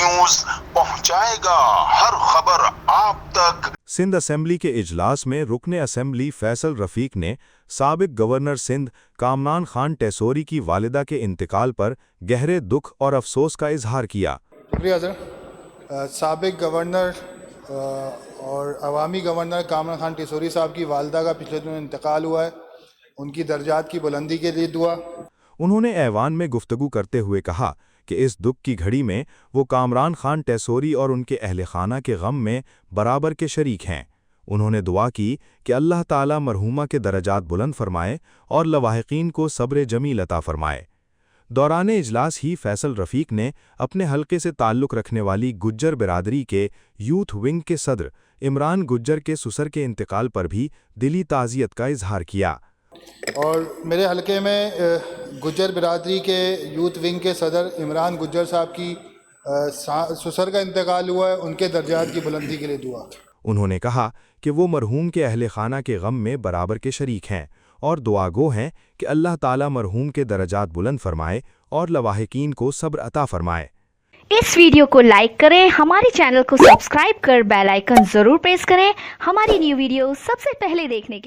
News पहुंचाएगा हर खबर आप तक। सिंध असेंबली के इजलास में रुकने असेंबली फैसल रफीक ने साबिक गवर्नर सिंध कामरान खान टेसोरी की वालिदा के इंतकाल पर गहरे दुख और अफसोस का इजहार किया। शुक्रिया सर। साबिक गवर्नर और अवामी गवर्नर कामरान खान टेसोरी साहब की वालिदा का पिछले दिनों इंतकाल हुआ है, उनकी दर्जात की बुलंदी के लिए दुआ। उन्होंने ऐवान में गुफ्तगू करते हुए कहा कि इस दुख की घड़ी में वो कामरान खान टेसोरी और उनके अहले खाना के गम में बराबर के शरीक हैं। उन्होंने दुआ की कि अल्लाह ताला मरहूमा के दरजात बुलंद फरमाए और लवाहिकीन को सब्र जमील अता फरमाए। दौरान इजलास ही फैसल रफीक ने अपने हलके से ताल्लुक़ रखने वाली गुज्जर बिरादरी के यूथ विंग के सदर इमरान गुज्जर के ससुर के इंतकाल पर भी दिली ताज़ियत का इजहार किया। और मेरे हलके में गुज्जर बिरादरी के यूथ विंग के सदर इमरान गुज्जर साहब की ससुर का इंतकाल हुआ है, उनके दर्जात की बुलंदी के लिए दुआ। उन्होंने कहा कि वो मरहूम के अहले खाना के गम में बराबर के शरीक हैं और दुआगो हैं कि अल्लाह ताला मरहूम के दरजात बुलंद फरमाए और लवाहिकीन को सब्र अता फरमाए। इस वीडियो को लाइक करें, हमारे चैनल को सब्सक्राइब कर बेल आइकन जरूर प्रेस करें हमारी न्यू वीडियो सबसे पहले देखने के लिए।